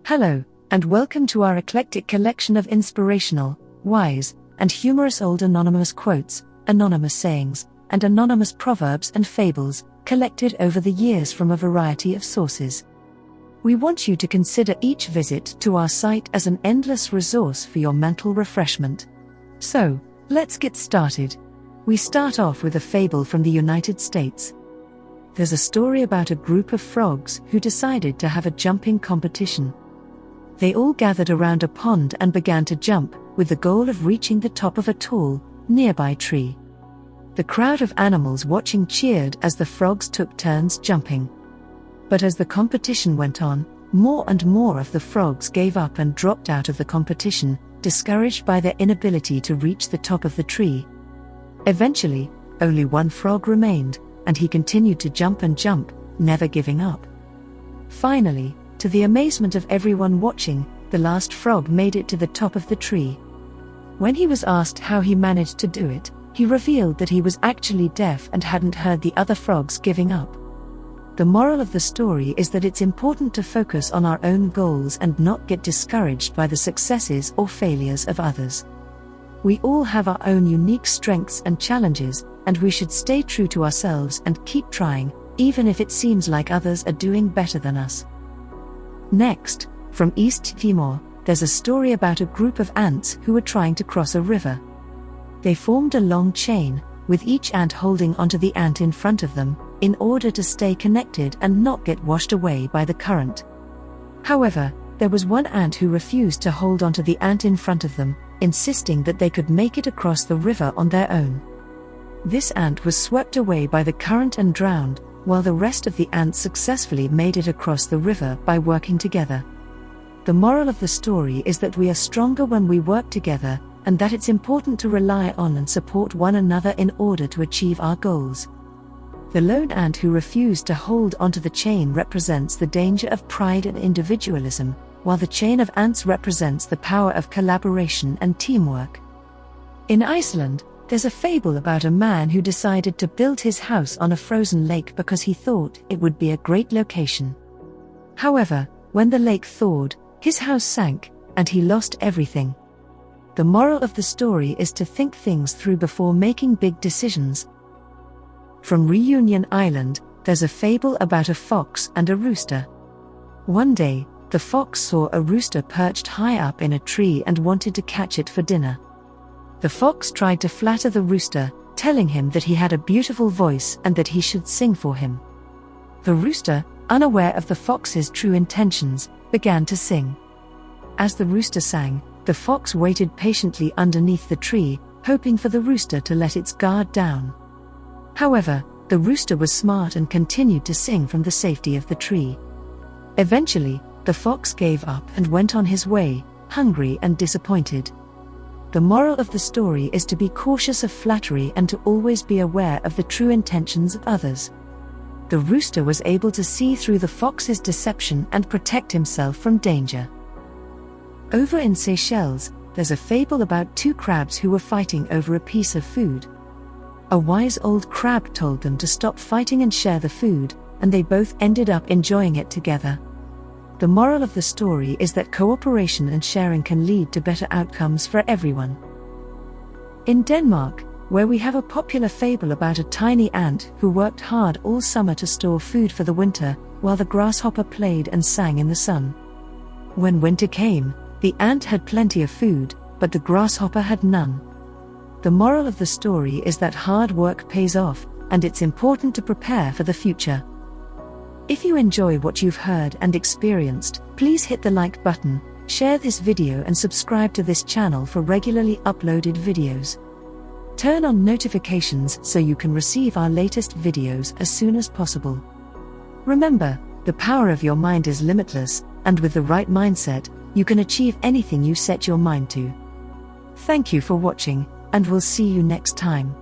Hello, and welcome to our eclectic collection of inspirational, wise, and humorous old anonymous quotes, anonymous sayings, and anonymous proverbs and fables, collected over the years from a variety of sources. We want you to consider each visit to our site as an endless resource for your mental refreshment. So, let's get started. We start off with a fable from the United States. There's a story about a group of frogs who decided to have a jumping competition. They all gathered around a pond and began to jump, with the goal of reaching the top of a tall, nearby tree. The crowd of animals watching cheered as the frogs took turns jumping. But as the competition went on, more and more of the frogs gave up and dropped out of the competition, discouraged by their inability to reach the top of the tree. Eventually, only one frog remained, and he continued to jump and jump, never giving up. Finally, to the amazement of everyone watching, the last frog made it to the top of the tree. When he was asked how he managed to do it, he revealed that he was actually deaf and hadn't heard the other frogs giving up. The moral of the story is that it's important to focus on our own goals and not get discouraged by the successes or failures of others. We all have our own unique strengths and challenges, and we should stay true to ourselves and keep trying, even if it seems like others are doing better than us. Next, from East Timor, there's a story about a group of ants who were trying to cross a river. They formed a long chain, with each ant holding onto the ant in front of them, in order to stay connected and not get washed away by the current. However, there was one ant who refused to hold onto the ant in front of them, insisting that they could make it across the river on their own. This ant was swept away by the current and drowned, while the rest of the ants successfully made it across the river by working together. The moral of the story is that we are stronger when we work together, and that it's important to rely on and support one another in order to achieve our goals. The lone ant who refused to hold onto the chain represents the danger of pride and individualism, while the chain of ants represents the power of collaboration and teamwork. In Iceland, there's a fable about a man who decided to build his house on a frozen lake because he thought it would be a great location. However, when the lake thawed, his house sank, and he lost everything. The moral of the story is to think things through before making big decisions. From Reunion Island, there's a fable about a fox and a rooster. One day, the fox saw a rooster perched high up in a tree and wanted to catch it for dinner. The fox tried to flatter the rooster, telling him that he had a beautiful voice and that he should sing for him. The rooster, unaware of the fox's true intentions, began to sing. As the rooster sang, the fox waited patiently underneath the tree, hoping for the rooster to let its guard down. However, the rooster was smart and continued to sing from the safety of the tree. Eventually, the fox gave up and went on his way, hungry and disappointed. The moral of the story is to be cautious of flattery and to always be aware of the true intentions of others. The rooster was able to see through the fox's deception and protect himself from danger. Over in Seychelles, there's a fable about two crabs who were fighting over a piece of food. A wise old crab told them to stop fighting and share the food, and they both ended up enjoying it together. The moral of the story is that cooperation and sharing can lead to better outcomes for everyone. In Denmark, where we have a popular fable about a tiny ant who worked hard all summer to store food for the winter, while the grasshopper played and sang in the sun. When winter came, the ant had plenty of food, but the grasshopper had none. The moral of the story is that hard work pays off, and it's important to prepare for the future. If you enjoy what you've heard and experienced, please hit the like button, share this video and subscribe to this channel for regularly uploaded videos. Turn on notifications so you can receive our latest videos as soon as possible. Remember, the power of your mind is limitless, and with the right mindset, you can achieve anything you set your mind to. Thank you for watching, and we'll see you next time.